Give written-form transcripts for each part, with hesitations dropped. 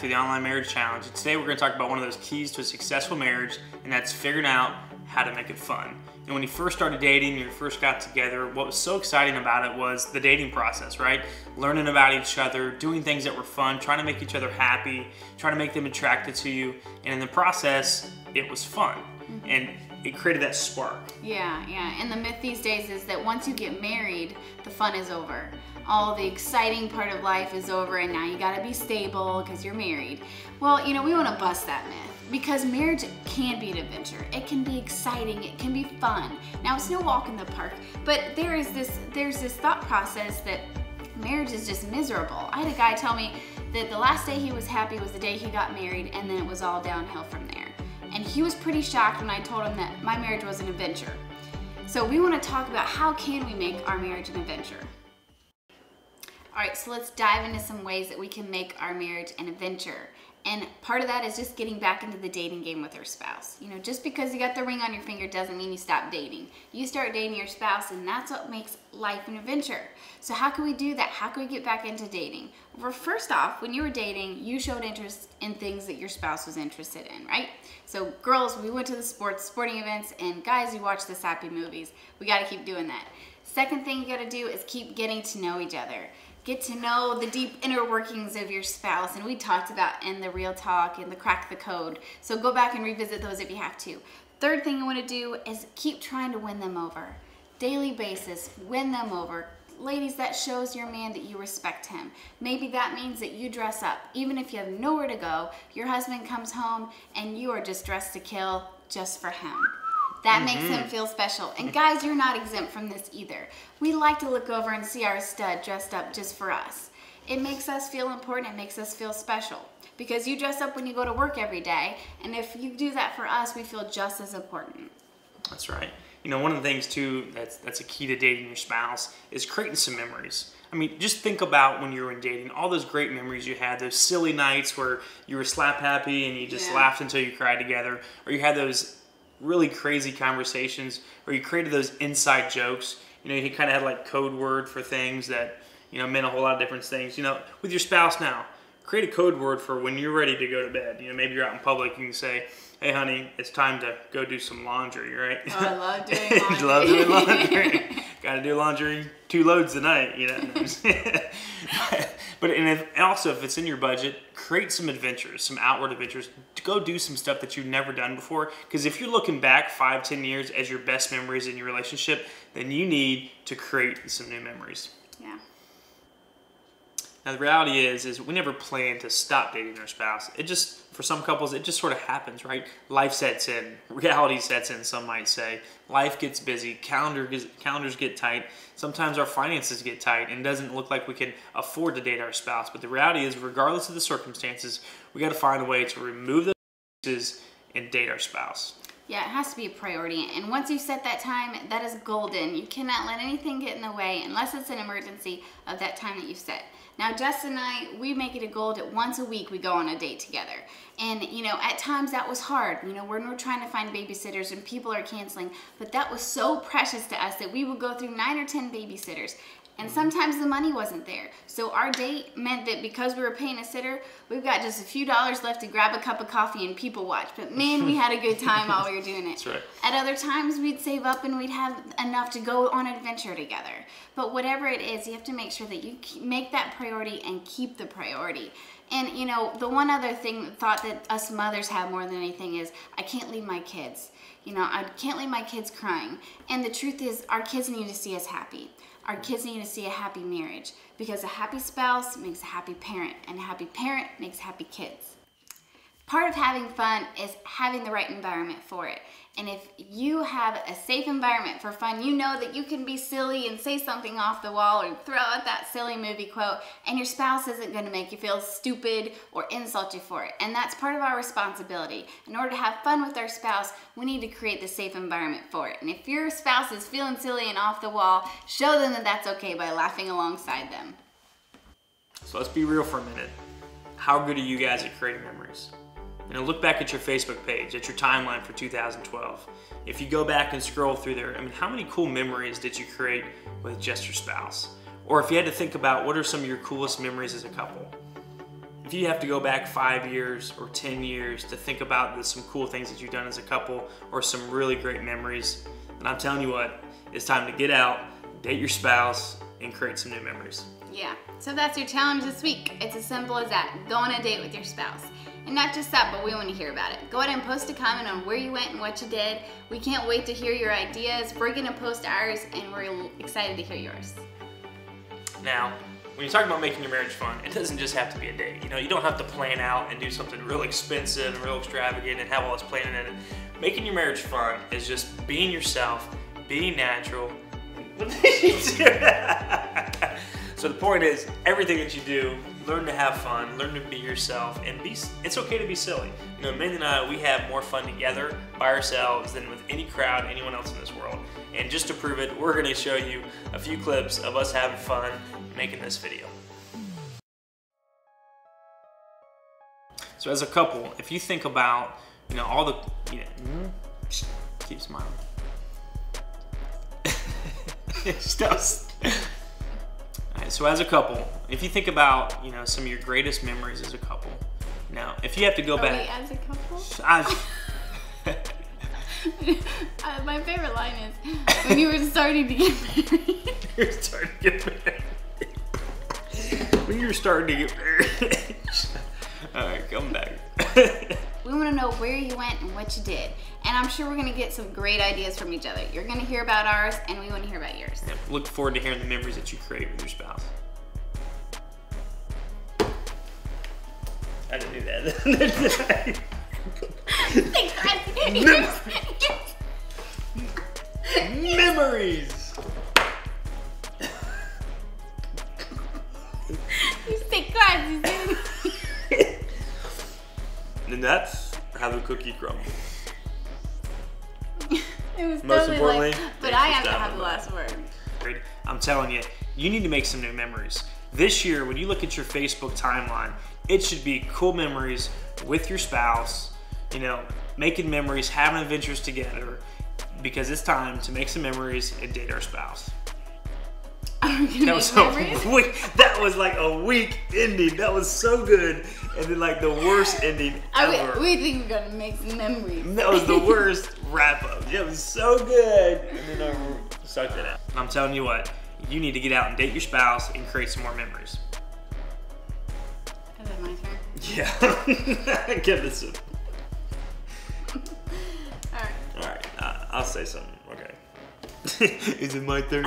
to the Online Marriage Challenge. And today we're going to talk about one of those keys to a successful marriage, and that's figuring out how to make it fun. And when you first started dating, you first got together, what was so exciting about it was the dating process, right? Learning about each other, doing things that were fun, trying to make each other happy, trying to make them attracted to you. And in the process, it was fun. And it created that spark. Yeah. And the myth these days is that once you get married, the fun is over. All the exciting part of life is over and now you gotta be stable because you're married. Well, we wanna bust that myth because marriage can be an adventure. It can be exciting, it can be fun. Now it's no walk in the park, but there's this thought process that marriage is just miserable. I had a guy tell me that the last day he was happy was the day he got married, and then it was all downhill from there. And he was pretty shocked when I told him that my marriage was an adventure. So we want to talk about how can we make our marriage an adventure. All right, so let's dive into some ways that we can make our marriage an adventure. And part of that is just getting back into the dating game with your spouse. Just because you got the ring on your finger doesn't mean you stop dating. You start dating your spouse, and that's what makes life an adventure. So how can we do that? How can we get back into dating? Well, first off, when you were dating, you showed interest in things that your spouse was interested in, right? So girls, we went to the sporting events, and guys, you watch the sappy movies. We gotta keep doing that. Second thing you gotta do is keep getting to know each other. Get to know the deep inner workings of your spouse, and we talked about in the Real Talk and the Crack the Code. So go back and revisit those if you have to. Third thing you want to do is keep trying to win them over. Daily basis, win them over. Ladies, that shows your man that you respect him. Maybe that means that you dress up. Even if you have nowhere to go, your husband comes home and you are just dressed to kill just for him. That makes him feel special. And guys, you're not exempt from this either. We like to look over and see our stud dressed up just for us. It makes us feel important, it makes us feel special. Because you dress up when you go to work every day, and if you do that for us, we feel just as important. That's right. One of the things too that's a key to dating your spouse is creating some memories. I mean, just think about when you were in dating, all those great memories you had, those silly nights where you were slap happy and you just laughed until you cried together, or you had those really crazy conversations, or you created those inside jokes. You kind of had like code word for things that meant a whole lot of different things. With your spouse now, create a code word for when you're ready to go to bed. Maybe you're out in public, you can say, "Hey honey, it's time to go do some laundry," right? Oh, I love doing laundry. Love doing laundry. Gotta do laundry 2 loads tonight, But also, if it's in your budget, create some adventures, some outward adventures. Go do some stuff that you've never done before. Because if you're looking back 5-10 years as your best memories in your relationship, then you need to create some new memories. Yeah. Now the reality is we never plan to stop dating our spouse. For some couples, it just sort of happens, right? Life sets in, reality sets in, some might say. Life gets busy, calendars get tight. Sometimes our finances get tight and it doesn't look like we can afford to date our spouse. But the reality is, regardless of the circumstances, we got to find a way to remove those excuses and date our spouse. Yeah, it has to be a priority. And once you set that time, that is golden. You cannot let anything get in the way unless it's an emergency of that time that you've set. Now, Justin and I, we make it a goal that once a week we go on a date together. And, at times that was hard. When we're trying to find babysitters and people are canceling. But that was so precious to us that we would go through 9 or 10 babysitters. And sometimes the money wasn't there. So our date meant that because we were paying a sitter, we've got just a few dollars left to grab a cup of coffee and people watch. But man, we had a good time while we were doing it. That's right. At other times, we'd save up and we'd have enough to go on an adventure together. But whatever it is, you have to make sure that you make that priority and keep the priority. And the one other thought that us mothers have more than anything is, I can't leave my kids. I can't leave my kids crying. And the truth is, our kids need to see us happy. Our kids need to see a happy marriage, because a happy spouse makes a happy parent, and a happy parent makes happy kids. Part of having fun is having the right environment for it. And if you have a safe environment for fun, you know that you can be silly and say something off the wall or throw out that silly movie quote, and your spouse isn't going to make you feel stupid or insult you for it. And that's part of our responsibility. In order to have fun with our spouse, we need to create the safe environment for it. And if your spouse is feeling silly and off the wall, show them that that's okay by laughing alongside them. So let's be real for a minute. How good are you guys at creating memories? Look back at your Facebook page, at your timeline for 2012. If you go back and scroll through there, how many cool memories did you create with just your spouse? Or if you had to think about what are some of your coolest memories as a couple? if you have to go back 5 years or 10 years to think about some cool things that you've done as a couple or some really great memories, then I'm telling you what, it's time to get out, date your spouse, and create some new memories. Yeah, so that's your challenge this week. It's as simple as that. Go on a date with your spouse. And not just that, but we want to hear about it. Go ahead and post a comment on where you went and what you did. We can't wait to hear your ideas. We're going to post ours, and we're excited to hear yours. Now, when you're talking about making your marriage fun, it doesn't just have to be a date. You know, you don't have to plan out and do something real expensive and real extravagant and have all this planning in it. Making your marriage fun is just being yourself, being natural. What did you do? So the point is, everything that you do, learn to have fun, learn to be yourself, and it's okay to be silly. You know, Mandy and I, we have more fun together by ourselves than with any crowd, anyone else in this world. And just to prove it, we're gonna show you a few clips of us having fun making this video. So as a couple, if you think about, you know, all the, you know, keep smiling. Alright, so as a couple, if you think about, you know, some of your greatest memories as a couple. Now, if you have to go back. Wait, as a couple? My favorite line is when you were starting to get married. You're starting to get married. When you're starting to get married. Alright, come back. We want to know where you went and what you did. And I'm sure we're going to get some great ideas from each other. You're going to hear about ours, and we want to hear about yours. Yep, look forward to hearing the memories that you create with your spouse. I didn't do that. Memories! You say cards. And that's how the cookie crumbles. It was Most totally importantly, like, but I have to have the last word. I'm telling you, you need to make some new memories. This year, when you look at your Facebook timeline, it should be cool memories with your spouse, you know, making memories, having adventures together, because it's time to make some memories and date our spouse. That was like a weak ending. That was so good. And then like the worst ending ever. We think we're gonna make some memories. That was the worst wrap up. It was so good. And then I sucked it out. I'm telling you what, you need to get out and date your spouse and create some more memories. Is it my turn? Yeah. Give this a... Alright. Alright, I'll say something. Okay. Is it my turn?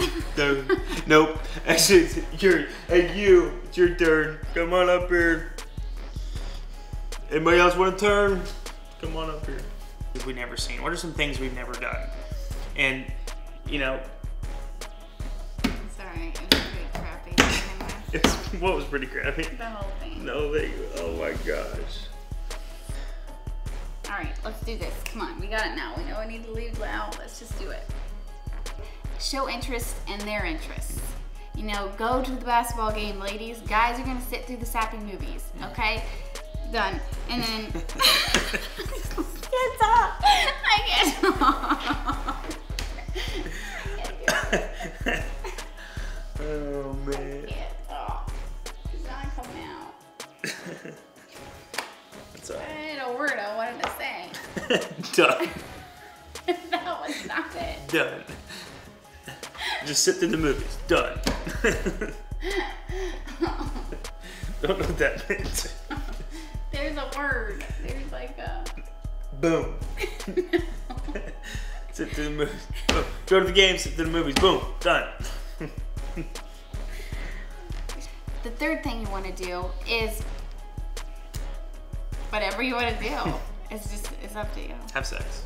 Nope. Actually, it's your turn. Come on up here. Anybody else want to turn? Come on up here. We've never seen. What are some things we've never done? And, you know. Sorry, it was pretty crappy. What was pretty crappy? The whole thing. No, oh my gosh. Alright, let's do this. Come on, we got it now. We know we need to leave out. Let's just do it. Show interest in their interests. You know, go to the basketball game, ladies. Guys are gonna sit through the sappy movies, okay? Done. And then get up. I can't talk. Oh man. Get off. It's not coming out. That's alright. I had a word I wanted to say. Done. That was not it. Done. Just sit through the movies. Done. Don't know what that means. There's a word. There's like a... Boom. Sit through the movies. Boom. Go to the game, sit through the movies. Boom. Done. The third thing you want to do is whatever you want to do. It's up to you. Have sex.